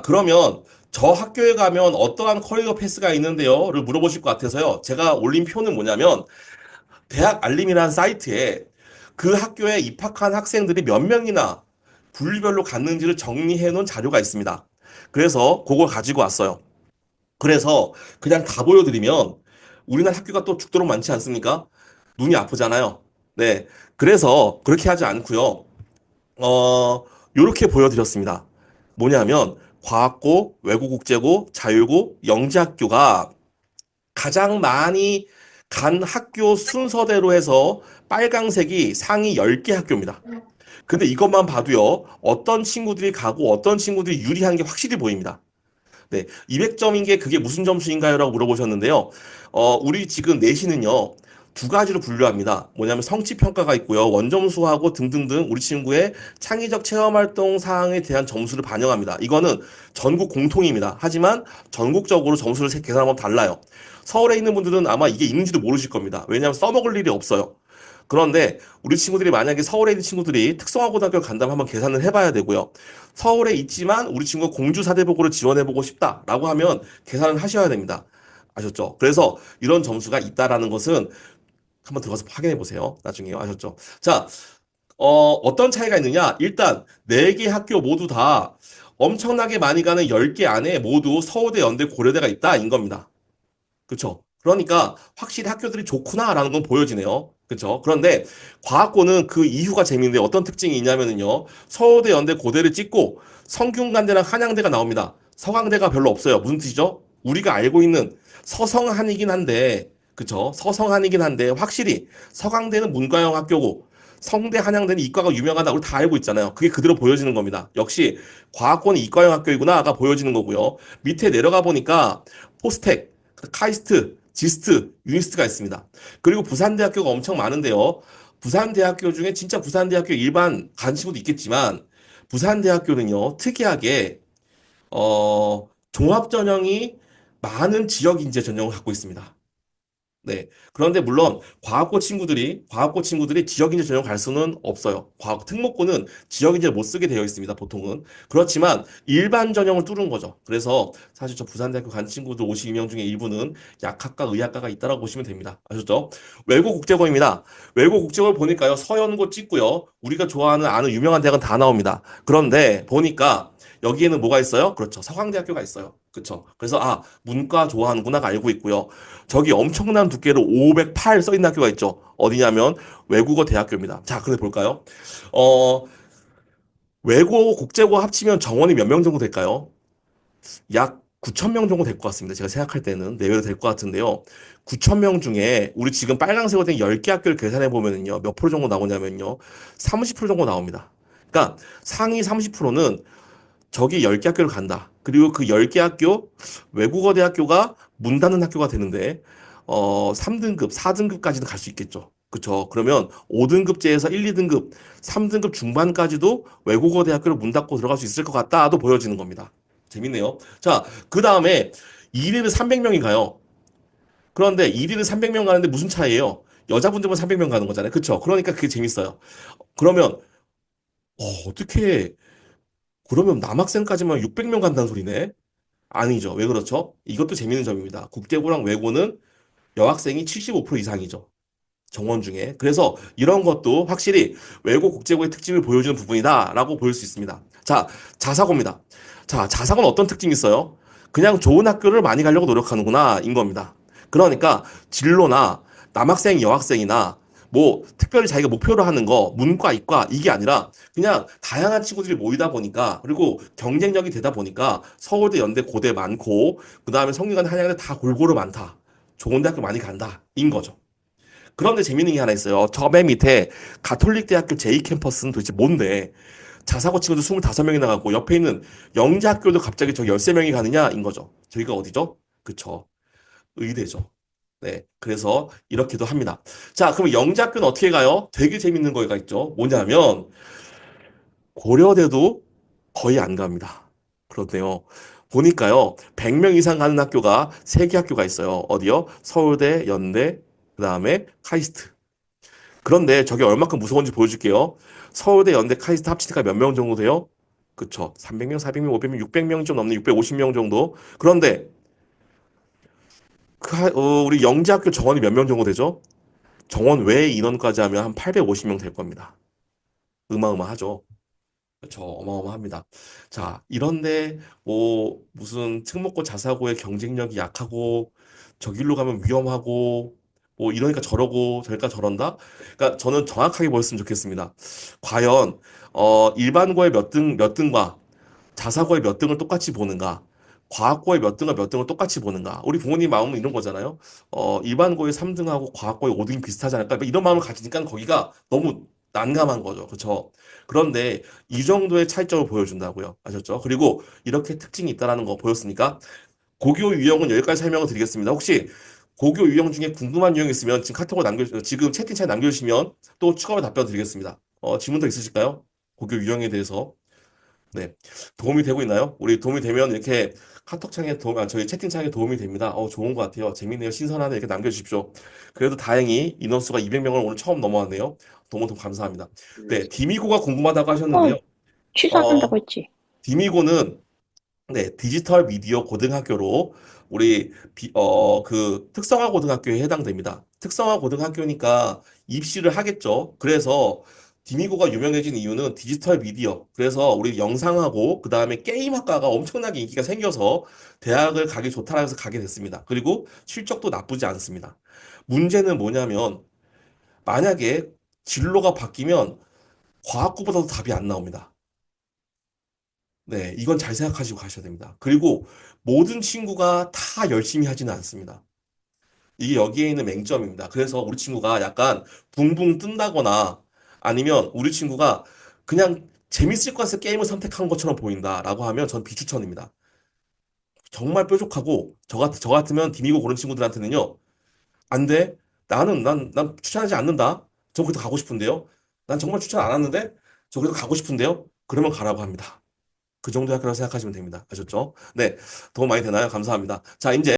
그러면 저 학교에 가면 어떠한 커리어 패스가 있는데요? 를 물어보실 것 같아서요. 제가 올린 표는 뭐냐면 대학 알림이라는 사이트에 그 학교에 입학한 학생들이 몇 명이나 분류별로 갔는지를 정리해 놓은 자료가 있습니다. 그래서 그걸 가지고 왔어요. 그래서 그냥 다 보여드리면 우리나라 학교가 또 죽도록 많지 않습니까? 눈이 아프잖아요. 네. 그래서 그렇게 하지 않고요. 어, 요렇게 보여드렸습니다. 뭐냐면 과학고, 외고국제고, 자율고, 영재학교가 가장 많이 간 학교 순서대로 해서 빨강색이 상위 10개 학교입니다. 근데 이것만 봐도요, 어떤 친구들이 가고 어떤 친구들이 유리한 게 확실히 보입니다. 네, 200점인 게 그게 무슨 점수인가요? 라고 물어보셨는데요. 우리 지금 내신은요, 두 가지로 분류합니다. 뭐냐면 성취평가가 있고요. 원점수하고 등등등 우리 친구의 창의적 체험활동 사항에 대한 점수를 반영합니다. 이거는 전국 공통입니다. 하지만 전국적으로 점수를 계산하면 달라요. 서울에 있는 분들은 아마 이게 있는지도 모르실 겁니다. 왜냐하면 써먹을 일이 없어요. 그런데 우리 친구들이 만약에 서울에 있는 친구들이 특성화고등학교 간다면 한번 계산을 해봐야 되고요. 서울에 있지만 우리 친구가 공주 사대보고를 지원해보고 싶다라고 하면 계산을 하셔야 됩니다. 아셨죠? 그래서 이런 점수가 있다라는 것은 한번 들어가서 확인해 보세요. 나중에요. 아셨죠? 자, 어떤 차이가 있느냐? 일단 4개 학교 모두 다 엄청나게 많이 가는 10개 안에 모두 서울대, 연대, 고려대가 있다인 겁니다. 그쵸? 그러니까 확실히 학교들이 좋구나라는 건 보여지네요. 그쵸? 그런데 과학고는 그 이유가 재밌는데 어떤 특징이 있냐면요. 서울대, 연대, 고대를 찍고 성균관대랑 한양대가 나옵니다. 서강대가 별로 없어요. 무슨 뜻이죠? 우리가 알고 있는 서성한이긴 한데, 그쵸? 서성한이긴 한데 확실히 서강대는 문과형 학교고 성대, 한양대는 이과가 유명하다. 우리 다 알고 있잖아요. 그게 그대로 보여지는 겁니다. 역시 과학고는 이과형 학교이구나가 보여지는 거고요. 밑에 내려가 보니까 포스텍, 카이스트, 지스트, 유니스트가 있습니다. 그리고 부산대학교가 엄청 많은데요. 부산대학교 중에 진짜 부산대학교 일반 간 친구도 있겠지만 부산대학교는요, 특이하게 종합 전형이 많은 지역 인재 전형을 갖고 있습니다. 네. 그런데 물론 과학고 친구들이 지역인재 전형 갈 수는 없어요. 과학 특목고는 지역인재를 못 쓰게 되어 있습니다. 보통은. 그렇지만 일반 전형을 뚫은 거죠. 그래서 사실 저 부산대학교 간 친구들 52명 중에 일부는 약학과 의학과가 있다라고 보시면 됩니다. 아셨죠? 외고국제고입니다. 외고국제고를 보니까요. 서연고 찍고요. 우리가 좋아하는 아는 유명한 대학은 다 나옵니다. 그런데 보니까 여기에는 뭐가 있어요? 그렇죠. 서강대학교가 있어요. 그렇죠. 그래서 문과 좋아하는구나가 알고 있고요. 저기 엄청난 두께로 508 써 있는 학교가 있죠. 어디냐면 외국어 대학교입니다. 자, 그래 볼까요? 어, 외고 국제고 합치면 정원이 몇 명 정도 될까요? 약 9천 명 정도 될 것 같습니다. 제가 생각할 때는 내외로 될 것 같은데요. 9천 명 중에 우리 지금 빨강색으로 된 10개 학교를 계산해 보면요. 몇 프로 정도 나오냐면요. 30% 정도 나옵니다. 그러니까 상위 30%는 저기 10개 학교를 간다. 그리고 그 10개 학교, 외국어 대학교가 문 닫는 학교가 되는데, 3등급, 4등급까지는 갈 수 있겠죠. 그쵸. 그러면 5등급제에서 1, 2등급, 3등급 중반까지도 외국어 대학교를 문 닫고 들어갈 수 있을 것 같다도 보여지는 겁니다. 재밌네요. 자, 그 다음에 1위는 300명이 가요. 그런데 1위는 300명 가는데 무슨 차이예요? 여자분들만 300명 가는 거잖아요. 그쵸. 그러니까 그게 재밌어요. 그러면, 어떻게, 그러면 남학생까지만 600명 간다는 소리네? 아니죠. 왜 그렇죠? 이것도 재밌는 점입니다. 국제고랑 외고는 여학생이 75% 이상이죠. 정원 중에. 그래서 이런 것도 확실히 외고 국제고의 특징을 보여주는 부분이다라고 보일 수 있습니다. 자, 자사고입니다. 자, 자사고는 어떤 특징이 있어요? 그냥 좋은 학교를 많이 가려고 노력하는구나, 인 겁니다. 그러니까 진로나 남학생, 여학생이나 뭐 특별히 자기가 목표로 하는 거, 문과, 이과 이게 아니라 그냥 다양한 친구들이 모이다 보니까 그리고 경쟁력이 되다 보니까 서울대, 연대, 고대 많고 그다음에 성균관, 한양대 다 골고루 많다. 좋은 대학교 많이 간다. 인 거죠. 그런데 재밌는 게 하나 있어요. 저 맨 밑에 가톨릭 대학교 제2 캠퍼스는 도대체 뭔데? 자사고 친구들 25명이 나가고 옆에 있는 영재학교도 갑자기 저 13명이 가느냐인 거죠. 저희가 어디죠? 그쵸. 의대죠. 네. 그래서 이렇게도 합니다. 자, 그럼 영재학교는 어떻게 가요? 되게 재밌는 거가 있죠. 뭐냐면 고려대도 거의 안 갑니다. 그렇네요. 보니까요, 100명 이상 가는 학교가 3개 학교가 있어요. 어디요? 서울대, 연대, 그 다음에 카이스트. 그런데 저게 얼마큼 무서운지 보여줄게요. 서울대, 연대, 카이스트 합치니까 몇 명 정도 돼요? 그쵸. 300명, 400명, 500명, 600명 좀 넘는 650명 정도. 그런데 우리 영재학교 정원이 몇 명 정도 되죠? 정원 외 인원까지 하면 한 850명 될 겁니다. 어마어마하죠. 그렇죠. 어마어마합니다. 자, 이런데 뭐 무슨 특목고 자사고의 경쟁력이 약하고 저 길로 가면 위험하고 뭐 이러니까 저러고 저러니까 저런다. 그러니까 저는 정확하게 보였으면 좋겠습니다. 과연 일반고의 몇 등과 자사고의 몇 등을 똑같이 보는가? 과학고의 몇 등과 몇 등을 똑같이 보는가? 우리 부모님 마음은 이런 거잖아요. 일반고의 3등하고 과학고의 5등이 비슷하지 않을까? 이런 마음을 가지니까 거기가 너무 난감한 거죠. 그렇죠? 그런데 이 정도의 차이점을 보여준다고요. 아셨죠? 그리고 이렇게 특징이 있다라는 거 보였으니까 고교 유형은 여기까지 설명을 드리겠습니다. 혹시 고교 유형 중에 궁금한 유형 있으면 지금 채팅창에 남겨주시면 또 추가로 답변 드리겠습니다. 질문 더 있으실까요? 고교 유형에 대해서. 네. 도움이 되고 있나요? 우리 도움이 되면 이렇게 저희 채팅창에 도움이 됩니다. 좋은 것 같아요. 재밌네요. 신선하네. 이렇게 남겨주십시오. 그래도 다행히 인원수가 200명을 오늘 처음 넘어왔네요. 너무 감사합니다. 네. 디미고가 궁금하다고 어, 하셨는데요. 취소한다고 어, 했지. 디미고는 네, 디지털 미디어 고등학교로 우리 그 특성화 고등학교에 해당됩니다. 특성화 고등학교니까 입시를 하겠죠. 그래서 디미고가 유명해진 이유는 디지털 미디어. 그래서 우리 영상하고 그다음에 게임학과가 엄청나게 인기가 생겨서 대학을 가기 좋다라 해서 가게 됐습니다. 그리고 실적도 나쁘지 않습니다. 문제는 뭐냐면 만약에 진로가 바뀌면 과학고보다도 답이 안 나옵니다. 네, 이건 잘 생각하시고 가셔야 됩니다. 그리고 모든 친구가 다 열심히 하지는 않습니다. 이게 여기에 있는 맹점입니다. 그래서 우리 친구가 약간 붕붕 뜬다거나 아니면 우리 친구가 그냥 재밌을 것 같아서 게임을 선택한 것처럼 보인다라고 하면 전 비추천입니다. 정말 뾰족하고 저 같으면 디미고 고른 친구들한테는요. 안 돼. 난 추천하지 않는다. 저 그래도 가고 싶은데요. 난 정말 추천 안 하는데 저 그래도 가고 싶은데요. 그러면 가라고 합니다. 그 정도 학교라고 생각하시면 됩니다. 아셨죠? 네. 도움 많이 되나요? 감사합니다. 자, 이제